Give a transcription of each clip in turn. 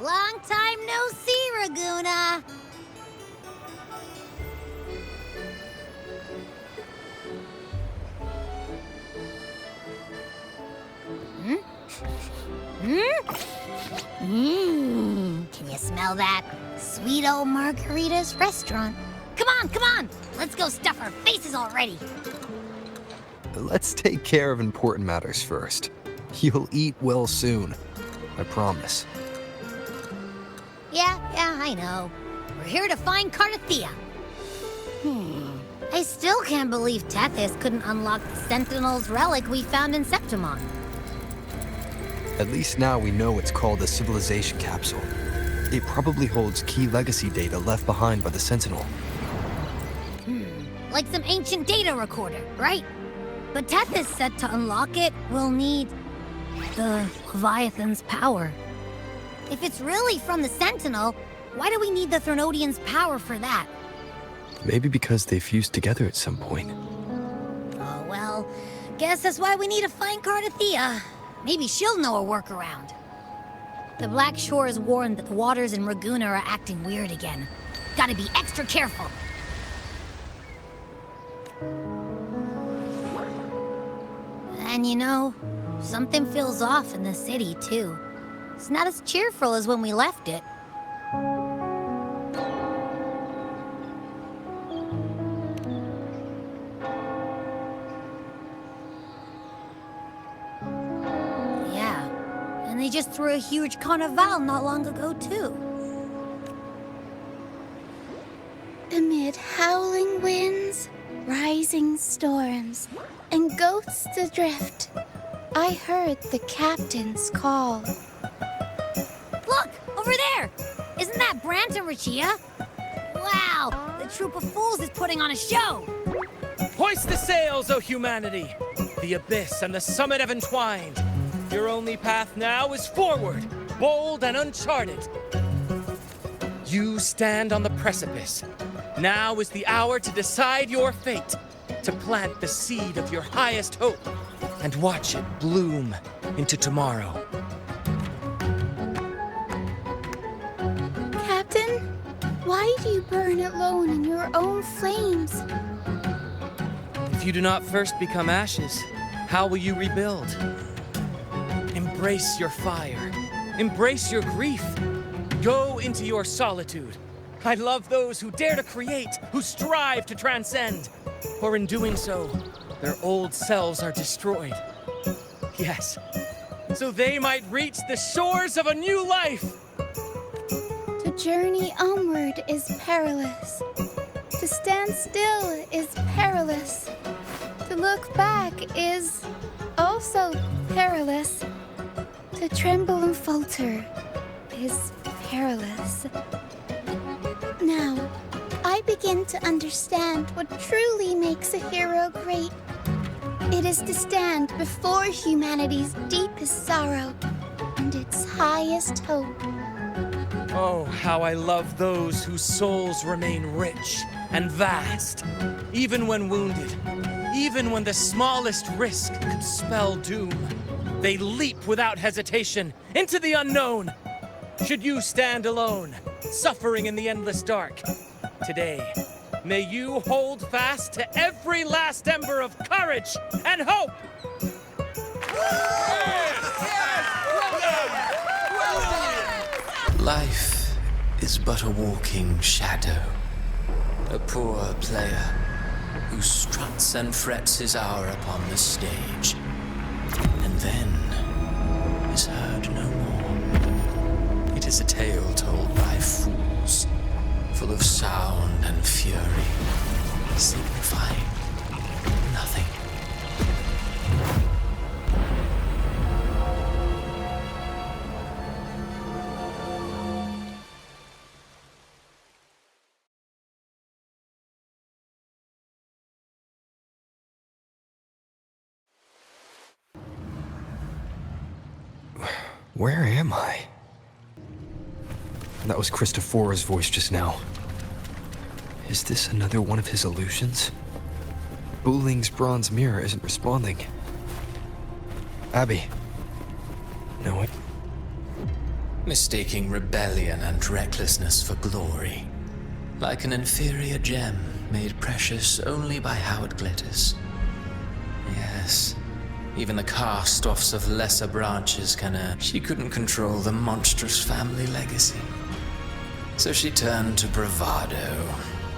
Long time no see, Ragunna. Can you smell that? Sweet old Margarita's restaurant. Come on! Let's go stuff our faces already. Let's take care of important matters first. You'll eat well soon. I promise. Yeah, I know. We're here to find Cartethyia. I still can't believe Tethys couldn't unlock the Sentinel's relic we found in Septimon. At least now we know it's called a civilization capsule. It probably holds key legacy data left behind by the Sentinel. Like some ancient data recorder, right? But Tethys said to unlock it, we'll need the Leviathan's power. If it's really from the Sentinel, why do we need the Thronodian's power for that? Maybe because they fused together at some point. Oh, well, guess that's why we need to find Cartethyia. Maybe she'll know a workaround. The Black Shore is warned that the waters in Ragunna are acting weird again. Gotta be extra careful. And you know, something feels off in the city, too. It's not as cheerful as when we left it. Yeah, and they just threw a huge carnival not long ago, too. Amid howling winds, rising storms, and ghosts adrift, I heard the captain's call. Look! Over there! Isn't that Brant and Rachia? Wow! The troop of fools is putting on a show! Hoist the sails, O humanity! The abyss and the summit have entwined. Your only path now is forward, bold and uncharted. You stand on the precipice. Now is the hour to decide your fate, to plant the seed of your highest hope, and watch it bloom into tomorrow. Captain, why do you burn alone in your own flames? If you do not first become ashes, how will you rebuild? Embrace your fire. Embrace your grief. Go into your solitude. I love those who dare to create, who strive to transcend. For in doing so, their old selves are destroyed. Yes, so they might reach the shores of a new life. To journey onward is perilous. To stand still is perilous. To look back is also perilous. To tremble and falter is perilous. Now, I begin to understand what truly makes a hero great. It is to stand before humanity's deepest sorrow and its highest hope. Oh, how I love those whose souls remain rich and vast, even when wounded, even when the smallest risk could spell doom. They leap without hesitation into the unknown. Should you stand alone, suffering in the endless dark, today, may you hold fast to every last ember of courage and hope! Life is but a walking shadow, a poor player who struts and frets his hour upon the stage, and then is heard no more. It is a tale told by fools, full of sound and fury, signifying nothing. Where am I? That was Christophora's voice just now. Is this another one of his illusions? Buling's bronze mirror isn't responding. Abby. No, mistaking rebellion and recklessness for glory, like an inferior gem made precious only by how it glitters. Yes, even the cast-offs of lesser branches can err. She couldn't control the monstrous family legacy. So she turned to bravado,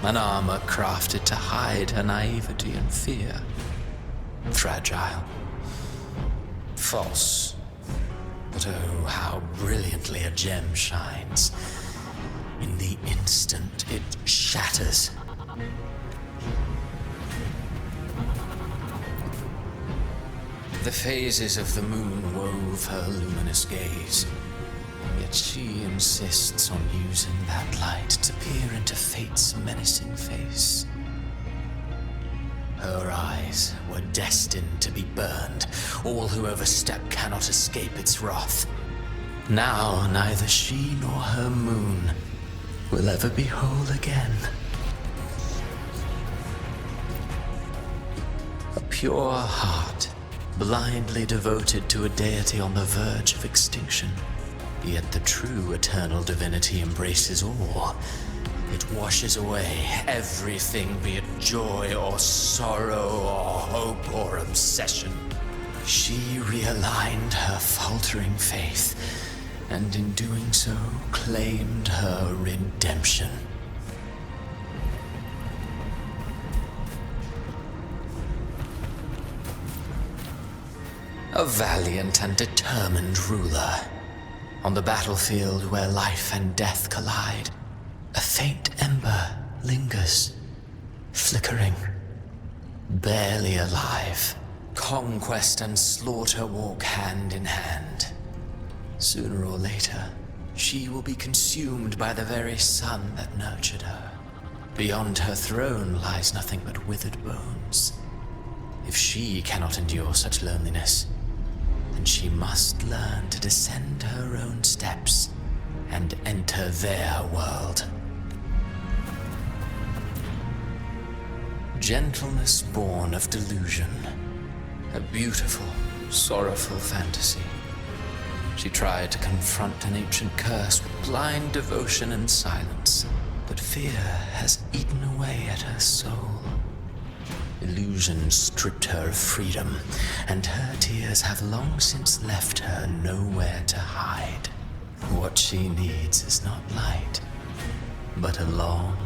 an armor crafted to hide her naivety and fear. Fragile. False. But oh, how brilliantly a gem shines. In the instant it shatters. The phases of the moon wove her luminous gaze. Yet she insists on using that light to peer into fate's menacing face. Her eyes were destined to be burned. All who overstep cannot escape its wrath. Now neither she nor her moon will ever be whole again. A pure heart, blindly devoted to a deity on the verge of extinction. Yet the true eternal divinity embraces all. It washes away everything, be it joy or sorrow or hope or obsession. She realigned her faltering faith, and in doing so claimed her redemption. A valiant and determined ruler. On the battlefield where life and death collide, a faint ember lingers, flickering, barely alive. Conquest and slaughter walk hand in hand. Sooner or later, she will be consumed by the very sun that nurtured her. Beyond her throne lies nothing but withered bones. If she cannot endure such loneliness, then she must learn to descend her own steps and enter their world. Gentleness born of delusion, a beautiful, sorrowful fantasy. She tried to confront an ancient curse with blind devotion and silence, but fear has eaten away at her soul. Illusion stripped her of freedom, and her tears have long since left her nowhere to hide. What she needs is not light, but a long,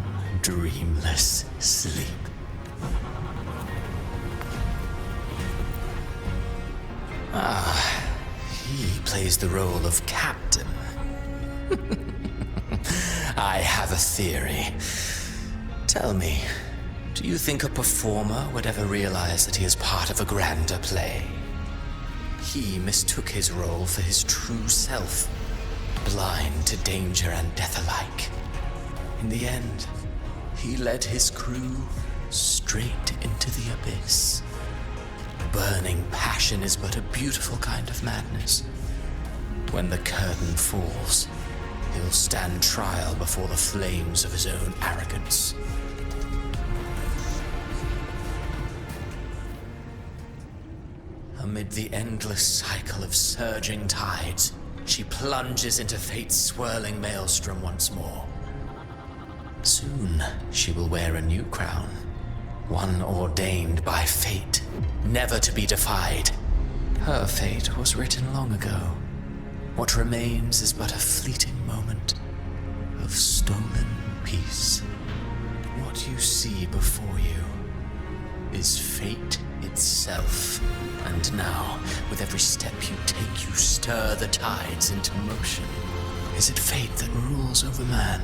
dreamless sleep. He plays the role of captain. I have a theory. Tell me, do you think a performer would ever realize that he is part of a grander play? He mistook his role for his true self, blind to danger and death alike. In the end, he led his crew straight into the abyss. Burning passion is but a beautiful kind of madness. When the curtain falls, he'll stand trial before the flames of his own arrogance. Amid the endless cycle of surging tides, she plunges into fate's swirling maelstrom once more. Soon, she will wear a new crown, one ordained by fate, never to be defied. Her fate was written long ago. What remains is but a fleeting moment of stolen peace. What you see before you is fate itself. And now, with every step you take, you stir the tides into motion. Is it fate that rules over man,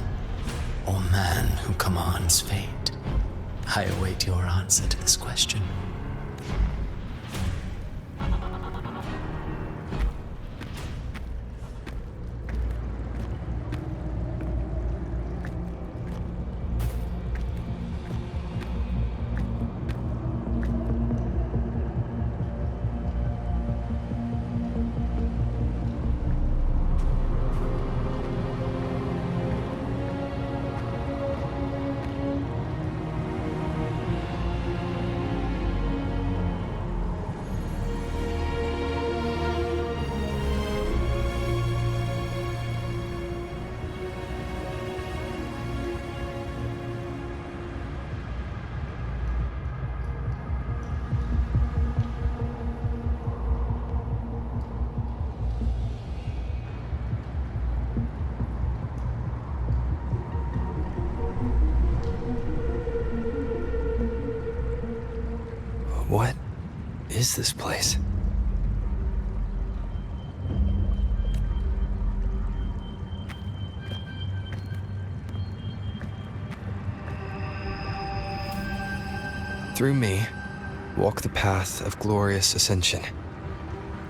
or man who commands fate? I await your answer to this question. is this place? Through me, walk the path of glorious ascension.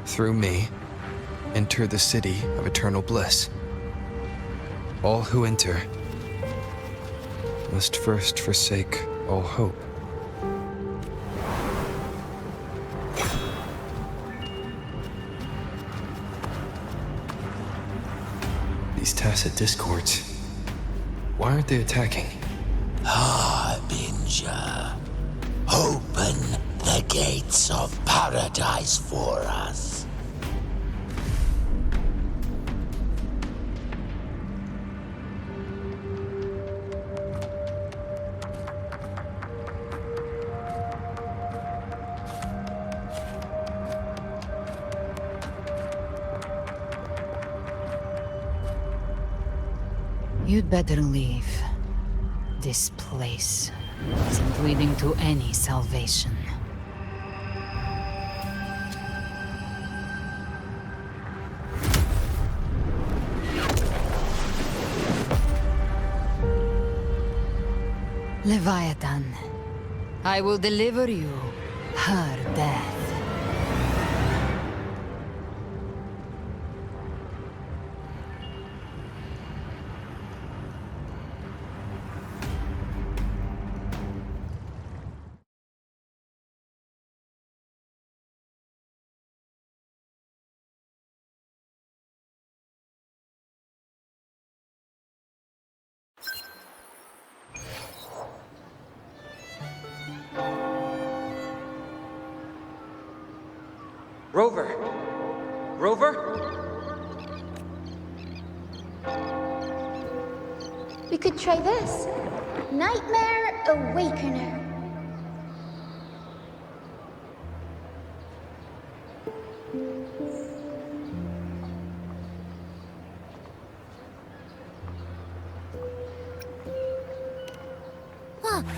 Through me, enter the city of eternal bliss. All who enter must first forsake all hope. These tacit discords, why aren't they attacking? Harbinger, open the gates of paradise for us. You'd better leave. This place isn't leading to any salvation. Leviathan, I will deliver you her death. Rover! Rover? We could try this. Nightmare Awakener.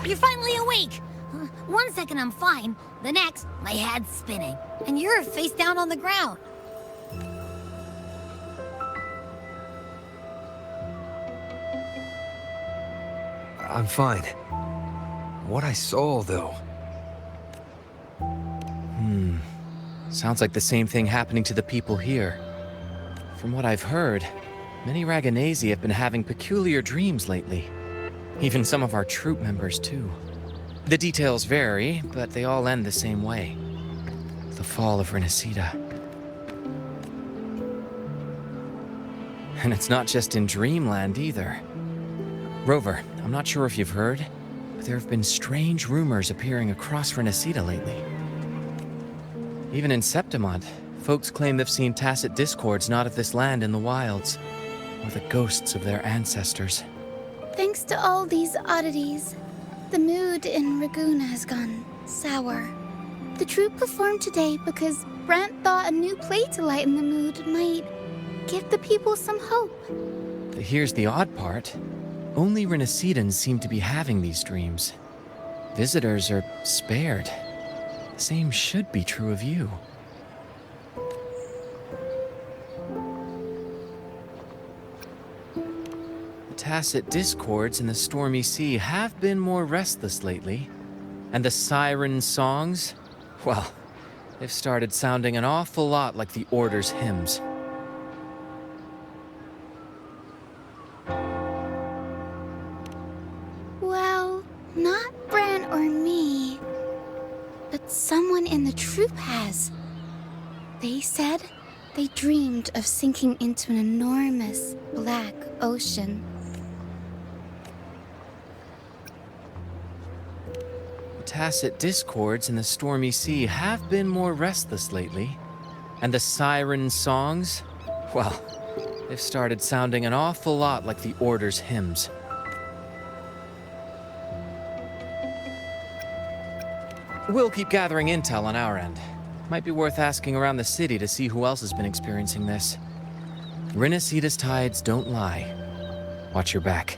You're finally awake! 1 second I'm fine, the next, my head's spinning. And you're face down on the ground. I'm fine. What I saw, though. Sounds like the same thing happening to the people here. From what I've heard, many Ragunnaci have been having peculiar dreams lately. Even some of our troop members, too. The details vary, but they all end the same way. The fall of Renacida. And it's not just in Dreamland, either. Rover, I'm not sure if you've heard, but there have been strange rumors appearing across Renacida lately. Even in Septimont, folks claim they've seen tacit discords not of this land in the wilds, or the ghosts of their ancestors. Thanks to all these oddities, the mood in Ragunna has gone sour. The troupe performed today because Brant thought a new play to lighten the mood might give the people some hope. But here's the odd part. Only Renacidans seem to be having these dreams. Visitors are spared. The same should be true of you. The tacit discords in the stormy sea have been more restless lately. And the siren songs, well, they've started sounding an awful lot like the Order's hymns. Well, not Bran or me, but someone in the troupe has. They said they dreamed of sinking into an enormous black ocean. Tacit discords in the stormy sea have been more restless lately. And the siren songs, well, they've started sounding an awful lot like the Order's hymns. We'll keep gathering intel on our end. Might be worth asking around the city to see who else has been experiencing this. Renacida's tides don't lie. Watch your back.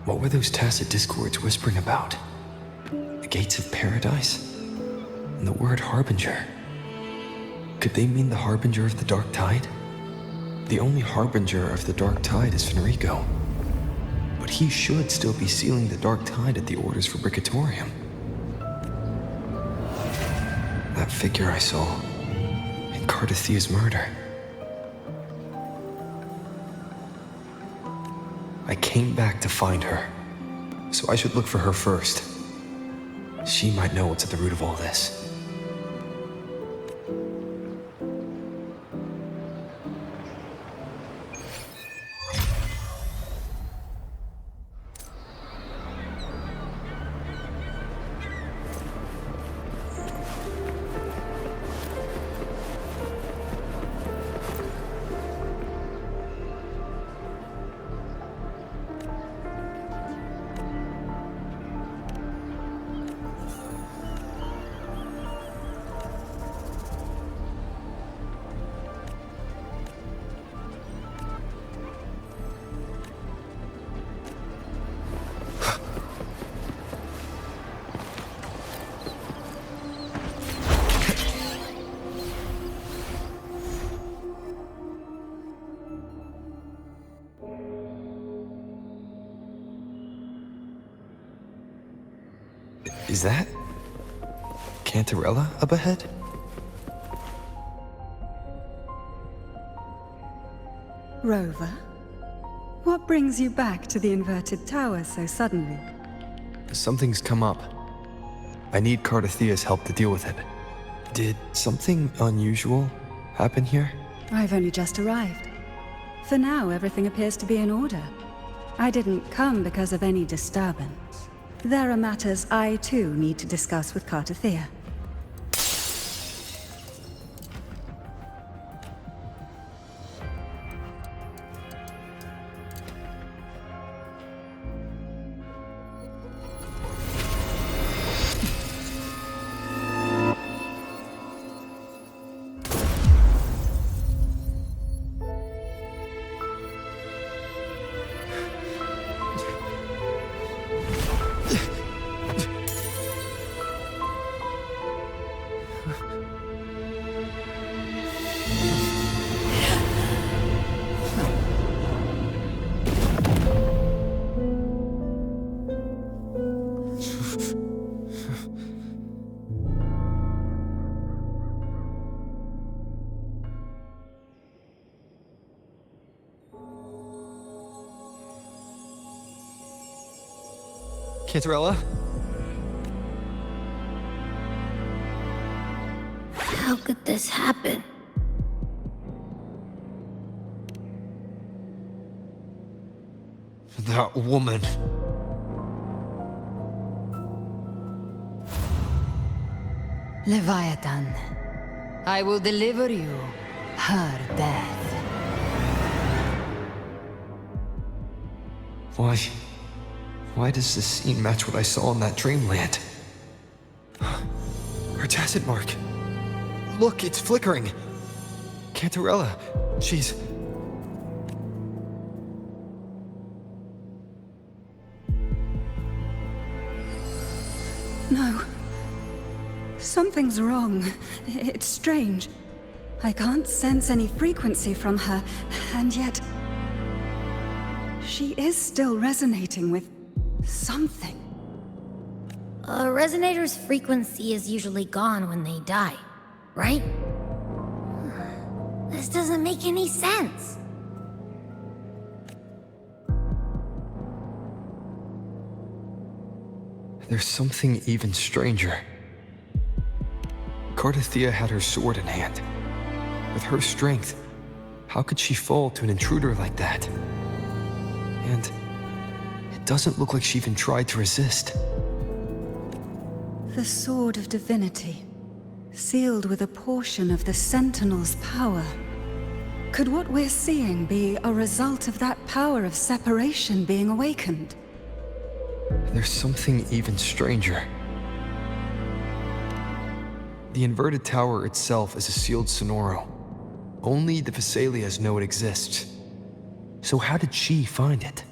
What were those tacit discords whispering about? The gates of paradise? And the word harbinger? Could they mean the harbinger of the Dark Tide? The only harbinger of the Dark Tide is Fenrico. But he should still be sealing the Dark Tide at the orders for Bricatorium. That figure I saw in Cartethyia's murder. I came back to find her, so I should look for her first. She might know what's at the root of all this. Is that Cantarella up ahead? Rover, what brings you back to the inverted tower so suddenly? Something's come up. I need Cartethyia's help to deal with it. Did something unusual happen here? I've only just arrived. For now, everything appears to be in order. I didn't come because of any disturbance. There are matters I, too, need to discuss with Cartethyia. Cantarella? How could this happen? That woman. Leviathan, I will deliver you her death. Why does this scene match what I saw in that dreamland? Her tacit mark. Look, it's flickering. Cantarella, she's... No. Something's wrong. It's strange. I can't sense any frequency from her, and yet... she is still resonating with something. A resonator's frequency is usually gone when they die, right? This doesn't make any sense. There's something even stranger. Cartethyia had her sword in hand. With her strength, how could she fall to an intruder like that? And it doesn't look like she even tried to resist. The Sword of Divinity, sealed with a portion of the Sentinel's power. Could what we're seeing be a result of that power of separation being awakened? There's something even stranger. The inverted tower itself is a sealed sonoro. Only the Vesalias know it exists. So how did she find it?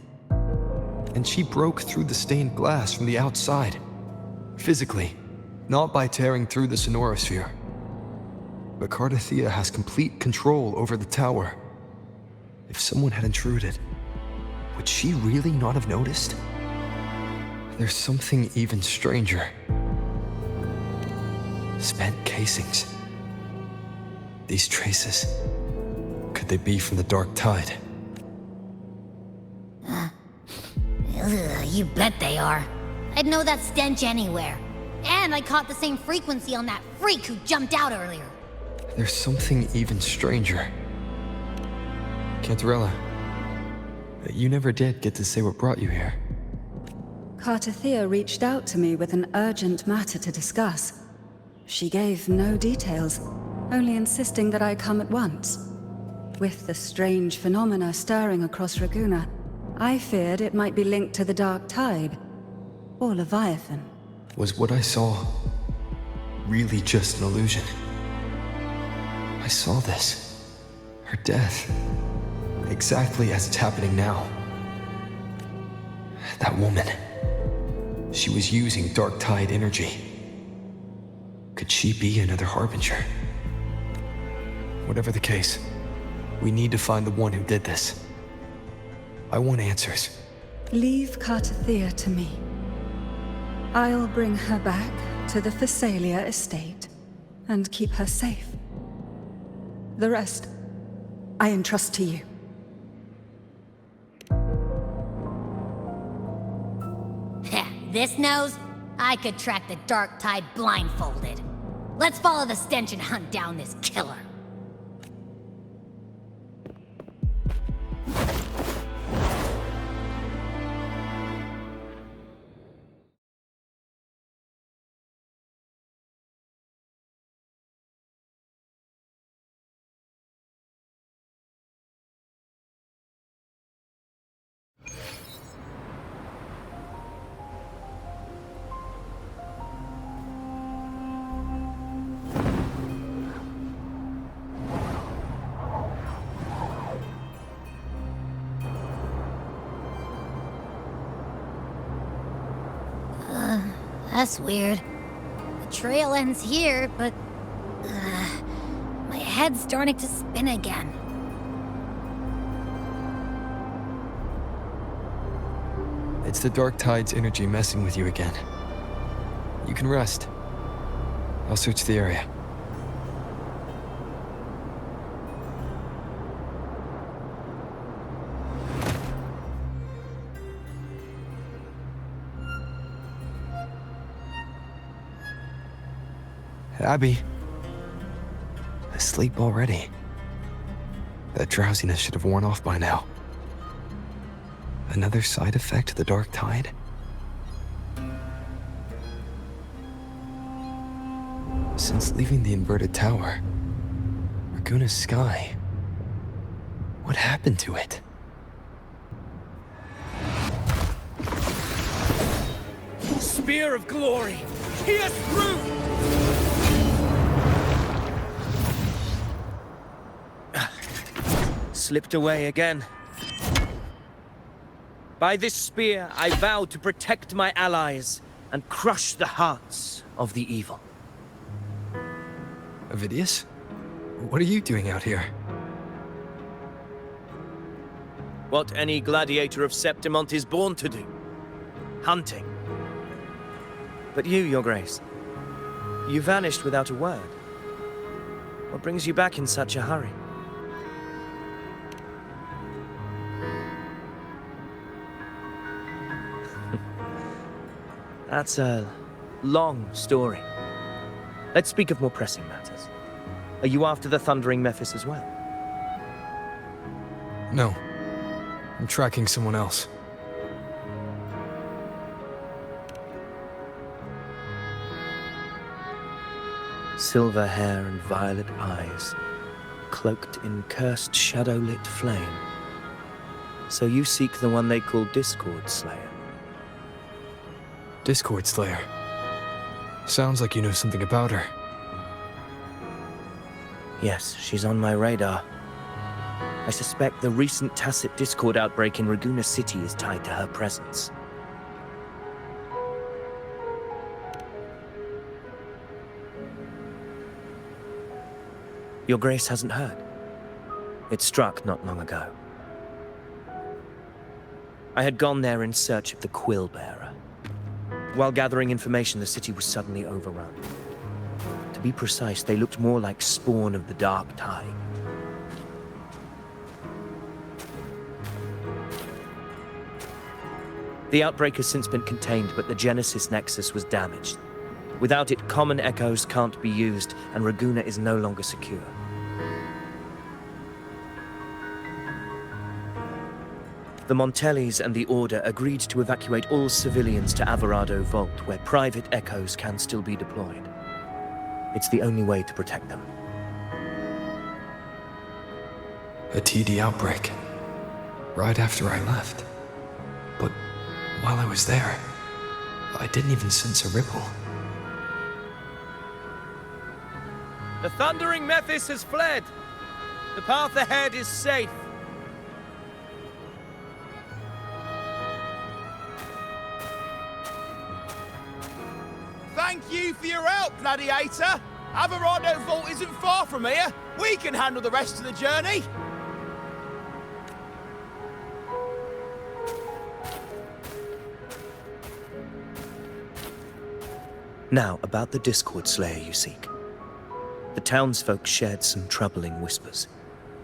and she broke through the stained glass from the outside. Physically, not by tearing through the sonorosphere. But Cartethyia has complete control over the tower. If someone had intruded, would she really not have noticed? There's something even stranger. Spent casings. These traces. Could they be from the Dark Tide? You bet they are. I'd know that stench anywhere. And I caught the same frequency on that freak who jumped out earlier. There's something even stranger. Cantarella, you never did get to say what brought you here. Cartethyia reached out to me with an urgent matter to discuss. She gave no details, only insisting that I come at once. With the strange phenomena stirring across Ragunna, I feared it might be linked to the Dark Tide, or Leviathan. Was what I saw really just an illusion? I saw this. Her death. Exactly as it's happening now. That woman. She was using Dark Tide energy. Could she be another Harbinger? Whatever the case, we need to find the one who did this. I want answers. Leave Cartethyia to me. I'll bring her back to the Phasalia estate and keep her safe. The rest, I entrust to you. This nose? I could track the Dark Tide blindfolded. Let's follow the stench and hunt down this killer. That's weird. The trail ends here, but... my head's starting to spin again. It's the Dark Tide's energy messing with you again. You can rest. I'll search the area. Abby. Asleep already. That drowsiness should have worn off by now. Another side effect of the Dark Tide? Since leaving the inverted tower, Ragunna's sky, what happened to it? Spear of glory! Pierce through! Slipped away again. By this spear, I vow to protect my allies and crush the hearts of the evil. Avidius? What are you doing out here? What any gladiator of Septimont is born to do. Hunting. But you, Your Grace, you vanished without a word. What brings you back in such a hurry? That's a long story. Let's speak of more pressing matters. Are you after the Thundering Mephis as well? No. I'm tracking someone else. Silver hair and violet eyes, cloaked in cursed shadow-lit flame. So you seek the one they call Discord Slayer. Discord Slayer. Sounds like you know something about her. Yes, she's on my radar. I suspect the recent tacit discord outbreak in Ragunna City is tied to her presence. Your Grace hasn't heard. It struck not long ago. I had gone there in search of the Quill Bearer. While gathering information, the city was suddenly overrun. To be precise, they looked more like spawn of the Dark Tide. The outbreak has since been contained, but the Genesis Nexus was damaged. Without it, common echoes can't be used, and Ragunna is no longer secure. The Montellis and the Order agreed to evacuate all civilians to Alvarado Vault, where private echoes can still be deployed. It's the only way to protect them. A TD outbreak. Right after I left. But while I was there, I didn't even sense a ripple. The thundering Mephis has fled. The path ahead is safe. Thank you for your help, Gladiator. Alvarado Vault isn't far from here. We can handle the rest of the journey. Now, about the Discord Slayer you seek. The townsfolk shared some troubling whispers.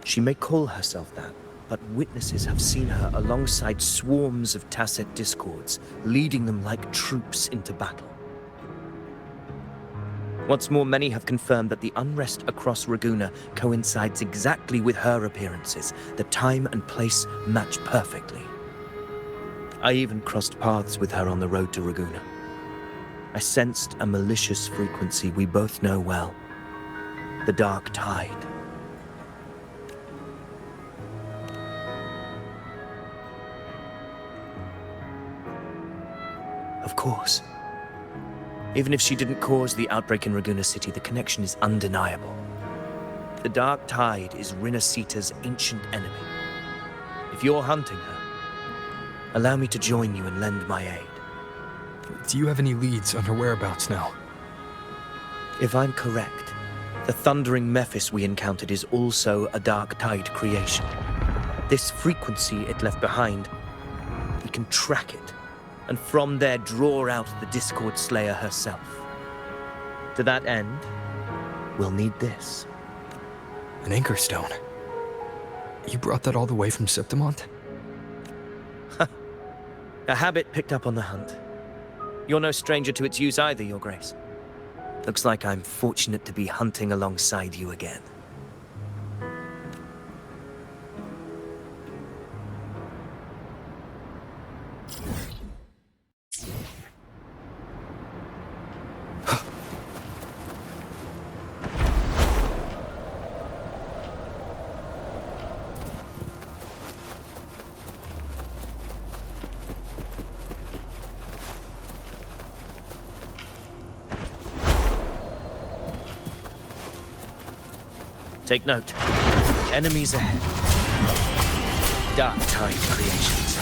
She may call herself that, but witnesses have seen her alongside swarms of tacit discords, leading them like troops into battle. What's more, many have confirmed that the unrest across Ragunna coincides exactly with her appearances. The time and place match perfectly. I even crossed paths with her on the road to Ragunna. I sensed a malicious frequency we both know well. The Dark Tide. Of course. Even if she didn't cause the outbreak in Ragunna City, the connection is undeniable. The Dark Tide is Rinasita's ancient enemy. If you're hunting her, allow me to join you and lend my aid. Do you have any leads on her whereabouts now? If I'm correct, the thundering Mephis we encountered is also a Dark Tide creation. This frequency it left behind, we can track it, and from there draw out the Discord Slayer herself. To that end, we'll need this. An anchor stone. You brought that all the way from Septimont? A habit picked up on the hunt. You're no stranger to its use either, Your Grace. Looks like I'm fortunate to be hunting alongside you again. Take note. Enemies ahead. Dark Tide creations.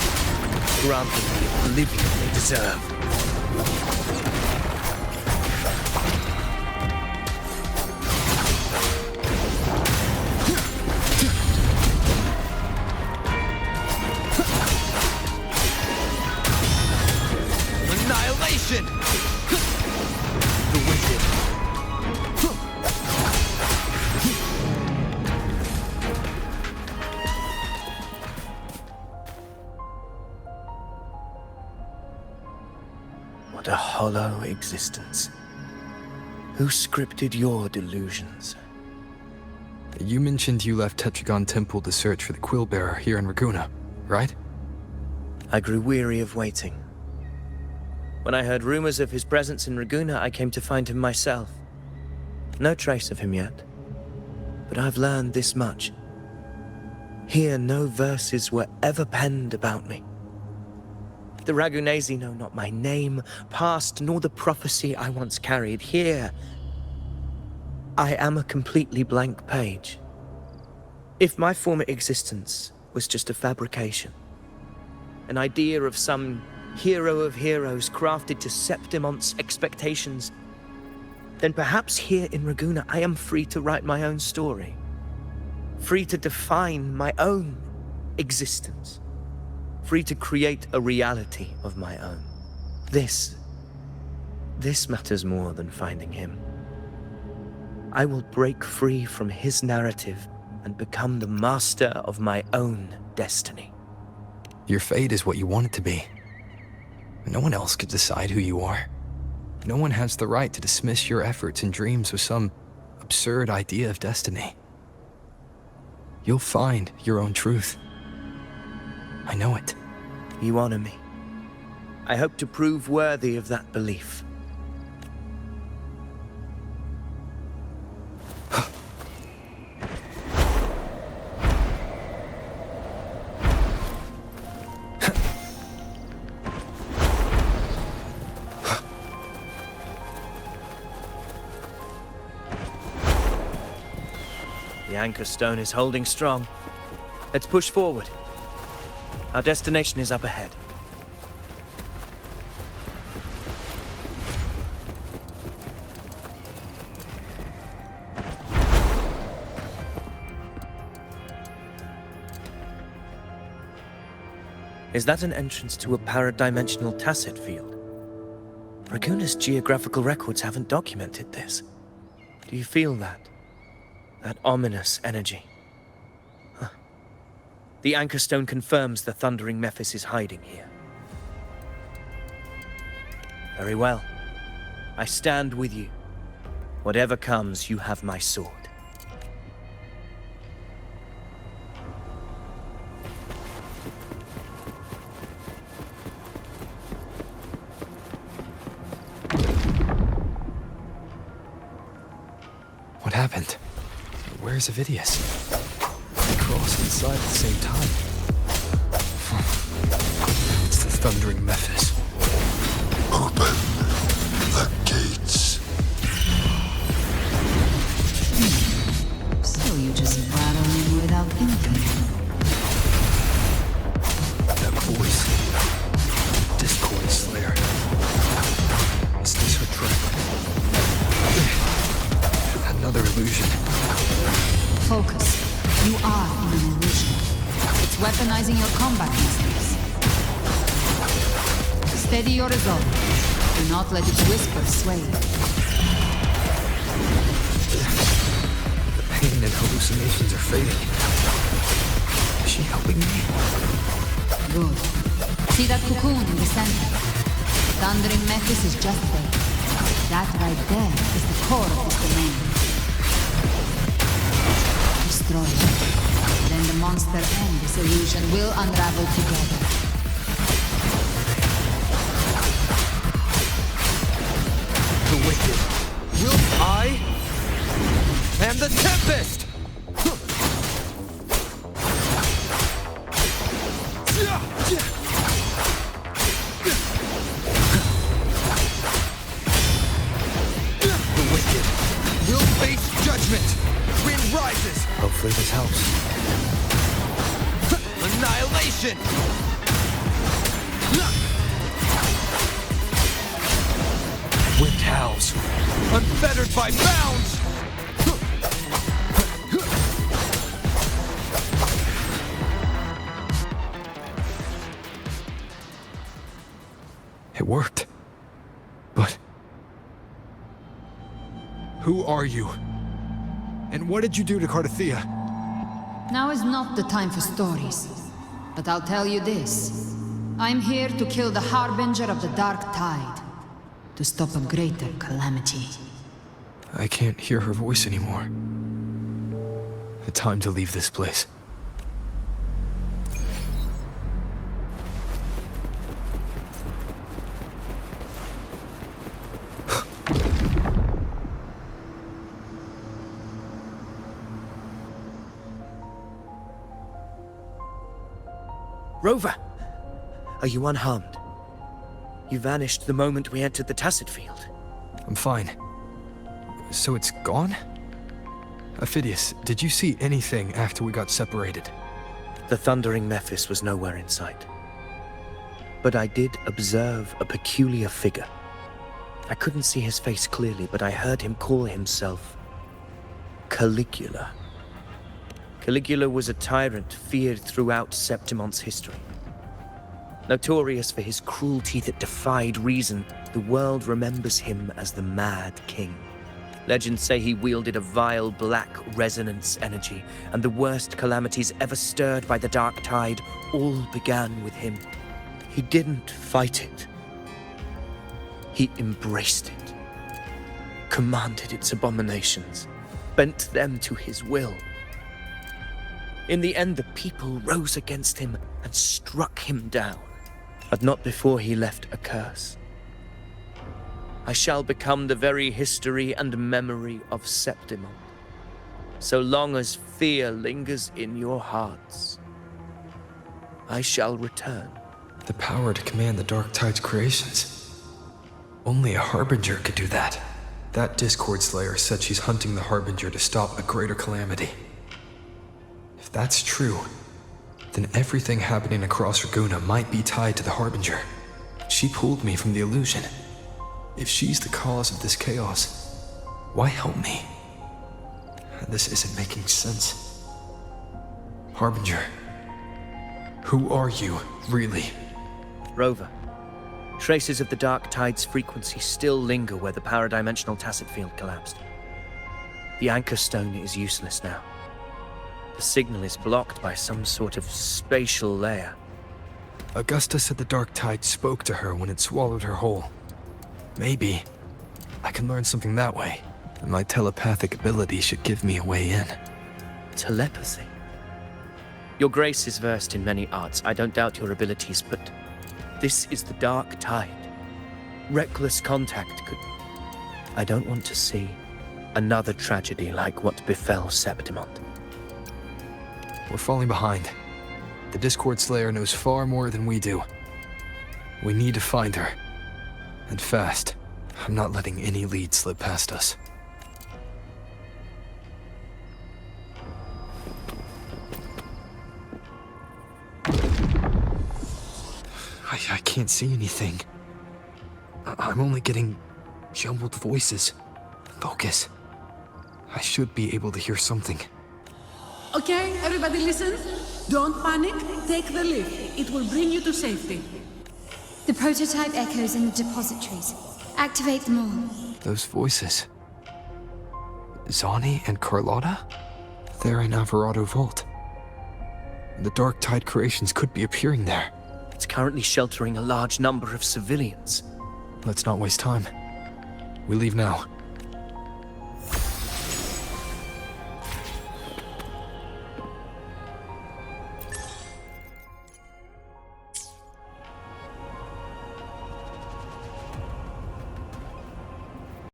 Grant them the oblivion they deserve. Annihilation! The wicked. What a hollow existence. Who scripted your delusions? You mentioned you left Tetragon Temple to search for the Quill Bearer here in Ragunna, right? I grew weary of waiting. When I heard rumors of his presence in Ragunna, I came to find him myself. No trace of him yet, but I've learned this much. Here, no verses were ever penned about me. The Ragunesi know not my name, past, nor the prophecy I once carried. Here, I am a completely blank page. If my former existence was just a fabrication, an idea of some hero of heroes crafted to Septimont's expectations, then perhaps here in Ragunna I am free to write my own story, free to define my own existence, free to create a reality of my own. This matters more than finding him. I will break free from his narrative and become the master of my own destiny. Your fate is what you want it to be. No one else could decide who you are. No one has the right to dismiss your efforts and dreams with some absurd idea of destiny. You'll find your own truth. I know it. You honor me. I hope to prove worthy of that belief. The anchor stone is holding strong. Let's push forward. Our destination is up ahead. Is that an entrance to a paradimensional tacit field? Ragunna's geographical records haven't documented this. Do you feel that? That ominous energy? Huh. The anchor stone confirms the thundering Mephis is hiding here. Very well. I stand with you. Whatever comes, you have my sword. What happened? Where's Avidius? They crossed inside at the same time. It's the thundering Mephis. Open the gates. So you just rattle in without thinking. That voice. Discord Slayer. Is this her trick? Another illusion. Focus. You are in an illusion. It's weaponizing your combat instincts. Steady your resolve. Do not let its whisper sway you. The pain and hallucinations are fading. Is she helping me? Good. See that cocoon in the center? Thundering Mephis is just there. That right there is the core of his domain. Destroy it. Then the monster and this illusion will unravel together. The wicked. I am the Tempest! The wicked will face judgment. Wind rises. Hopefully this helps. Annihilation! Wind howls, unfettered by bounds! It worked. But... who are you? And what did you do to Cartethyia? Now is not the time for stories. But I'll tell you this. I'm here to kill the harbinger of the Dark Tide. To stop a greater calamity. I can't hear her voice anymore. Time to leave this place. Rover! Are you unharmed? You vanished the moment we entered the tacit field. I'm fine. So it's gone? Phidias, did you see anything after we got separated? The thundering Mephis was nowhere in sight. But I did observe a peculiar figure. I couldn't see his face clearly, but I heard him call himself Caligula. Caligula was a tyrant feared throughout Septimon's history. Notorious for his cruelty that defied reason, the world remembers him as the Mad King. Legends say he wielded a vile black resonance energy, and the worst calamities ever stirred by the Dark Tide all began with him. He didn't fight it. He embraced it, commanded its abominations, bent them to his will. In the end, the people rose against him and struck him down, but not before he left a curse. I shall become the very history and memory of Septimon, so long as fear lingers in your hearts. I shall return. The power to command the Dark Tide's creations. Only a Harbinger could do that. That Discord Slayer said she's hunting the Harbinger to stop a greater calamity. If that's true, then everything happening across Ragunna might be tied to the Harbinger. She pulled me from the illusion. If she's the cause of this chaos, why help me? This isn't making sense. Harbinger, who are you, really? Rover, traces of the Dark Tide's frequency still linger where the paradimensional tacit field collapsed. The anchor stone is useless now. The signal is blocked by some sort of spatial layer. Augusta said the Dark Tide spoke to her when it swallowed her whole. Maybe I can learn something that way, and my telepathic ability should give me a way in. Telepathy? Your Grace is versed in many arts. I don't doubt your abilities, but this is the Dark Tide. Reckless contact could... I don't want to see another tragedy like what befell Septimon. We're falling behind. The Discord Slayer knows far more than we do. We need to find her. And fast. I'm not letting any lead slip past us. I can't see anything. I'm only getting jumbled voices. Focus. I should be able to hear something. Okay, everybody listen. Don't panic. Take the lift. It will bring you to safety. The prototype echoes in the depositories. Activate them all. Those voices. Zani and Carlotta? They're in Alvarado Vault. The Dark Tide creations could be appearing there. It's currently sheltering a large number of civilians. Let's not waste time. We leave now.